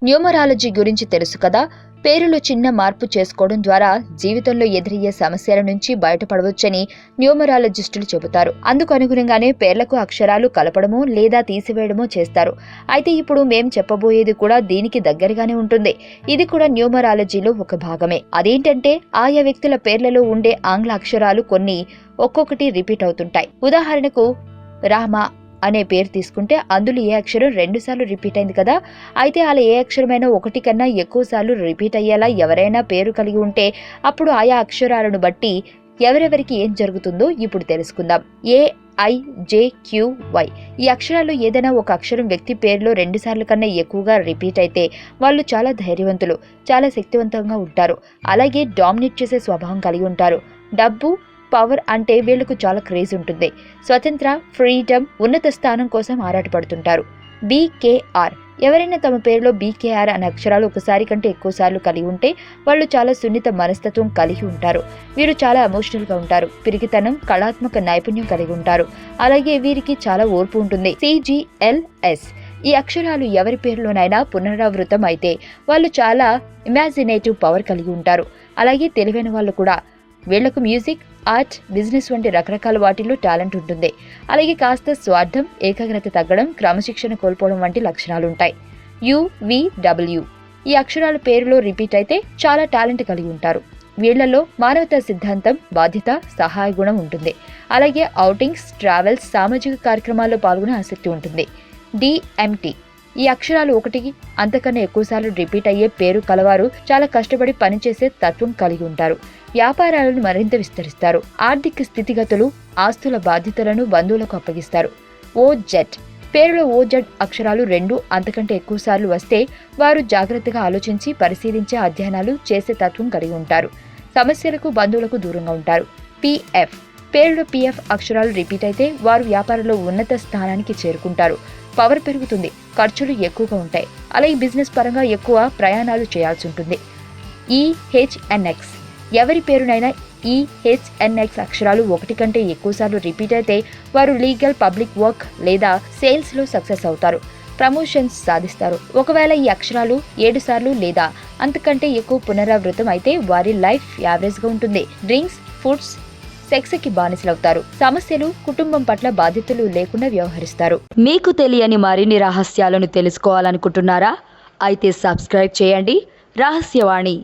Numerology గురించి తెలుసు కదా. పేరులో చిన్న మార్పు చేసుకోవడం ద్వారా జీవితంలో ఎదురయ్యే సమస్యల నుంచి బయటపడవచ్చని న్యూమరాలజిస్టులు చెబుతారు. అందుకు అనుగుణంగానే పేర్లకు అక్షరాలు కలపడమో లేదా తీసివేయడమో చేస్తారు. అయితే ఇప్పుడు మేం చెప్పబోయేది కూడా దీనికి దగ్గరగానే ఉంటుంది. ఇది కూడా న్యూమరాలజీలో ఒక భాగమే. అదేంటంటే ఆయా వ్యక్తుల పేర్లలో ఉండే ఆంగ్ల అక్షరాలు కొన్ని ఒక్కొక్కటి రిపీట్ అవుతుంటాయి. ఉదాహరణకు రామ అనే పేరు తీసుకుంటే అందులో ఏ అక్షరం 2 సార్లు రిపీట్ అయింది కదా. అయితే అలా ఏ అక్షరమైనా 1 కన్నా ఎక్కువ సార్లు రిపీట్ అయ్యేలా ఎవరైనా పేరు కలిగి ఉంటే అప్పుడు ఆయా అక్షరాలను బట్టి ఎవరెవరికి ఏం జరుగుతుందో ఇప్పుడు తెలుసుకుందాం. AIJQY ఈ అక్షరాల్లో ఏదైనా ఒక అక్షరం వ్యక్తి పేరులో 2 సార్లు కన్నా ఎక్కువగా రిపీట్ అయితే వాళ్ళు చాలా ధైర్యవంతులు, చాలా శక్తివంతంగా ఉంటారు. అలాగే డామినేట్ చేసే స్వభావం కలిగి ఉంటారు. డబ్బు, పవర్ అంటే వీళ్లకు చాలా క్రేజ్ ఉంటుంది. స్వతంత్ర, ఫ్రీడమ్, ఉన్నత స్థానం కోసం ఆరాటపడుతుంటారు. BKR ఎవరైనా తమ పేరులో BKR అనే అక్షరాలు ఒకసారి కంటే ఎక్కువ సార్లు కలిగి ఉంటే వాళ్ళు చాలా సున్నిత మనస్తత్వం కలిగి ఉంటారు. వీరు చాలా ఎమోషనల్ గా ఉంటారు. పిరికితనం, కళాత్మక నైపుణ్యం కలిగి ఉంటారు. అలాగే వీరికి చాలా ఓర్పు ఉంటుంది. CGLS ఈ అక్షరాలు ఎవరి పేరులోనైనా పునరావృతం అయితే వాళ్ళు చాలా ఇమాజినేటివ్ పవర్ కలిగి ఉంటారు. అలాగే తెలివైన వాళ్ళు కూడా. వీళ్లకు మ్యూజిక్, ఆర్ట్, బిజినెస్ వంటి రకరకాల వాటిల్లో టాలెంట్ ఉంటుంది. అలాగే కాస్త స్వార్థం, ఏకాగ్రత తగ్గడం, క్రమశిక్షణ కోల్పోవడం వంటి లక్షణాలుంటాయి. UVW ఈ అక్షరాల పేరులో రిపీట్ అయితే చాలా టాలెంట్ కలిగి ఉంటారు. వీళ్లలో మానవతా సిద్ధాంతం, బాధ్యత, సహాయ గుణం ఉంటుంది. అలాగే ఔటింగ్స్, ట్రావెల్స్, సామాజిక కార్యక్రమాల్లో పాల్గొనే ఆసక్తి ఉంటుంది. DMT ఈ అక్షరాలు 1కి అంతకన్నా ఎక్కువసార్లు రిపీట్ అయ్యే పేరు కలవారు చాలా కష్టపడి పనిచేసే తత్వం కలిగి ఉంటారు. వ్యాపారాలను మరింత విస్తరిస్తారు. ఆర్థిక స్థితిగతులు, ఆస్తుల బాధ్యతలను బంధువులకు అప్పగిస్తారు. OZ పేరులో OZ అక్షరాలు 2 అంతకంటే ఎక్కువసార్లు వస్తే వారు జాగ్రత్తగా ఆలోచించి పరిశీలించే అధ్యయనాలు చేసే తత్వం కలిగి ఉంటారు. సమస్యలకు, బంధువులకు దూరంగా ఉంటారు. PF పేరులో PF అక్షరాలు రిపీట్ అయితే వారు వ్యాపారంలో ఉన్నత స్థానానికి చేరుకుంటారు. పవర్ పెరుగుతుంది, ఖర్చులు ఎక్కువగా ఉంటాయి. అలాగే బిజినెస్ పరంగా ఎక్కువ ప్రయాణాలు చేయాల్సి ఉంటుంది. EHNX ఎవరి పేరునైనా EHNX అక్షరాలు 1 కంటే ఎక్కువసార్లు రిపీట్ అయితే వారు లీగల్, పబ్లిక్ వర్క్ లేదా సేల్స్ లో సక్సెస్ అవుతారు. ప్రమోషన్స్ సాధిస్తారు. ఒకవేళ ఈ అక్షరాలు 7 సార్లు లేదా అంతకంటే ఎక్కువ పునరావృతం అయితే వారి లైఫ్ యావరేజ్ గా ఉంటుంది. డ్రింక్స్, ఫుడ్స్, సెక్స్ కి బానిసలవుతారు. సమస్యలు, కుటుంబం పట్ల బాధ్యతలు లేకుండా వ్యవహరిస్తారు. మీకు తెలియని మరిన్ని రహస్యాలను తెలుసుకోవాలనుకుంటున్నారా? అయితే సబ్స్క్రైబ్ చేయండి రహస్యవాణి.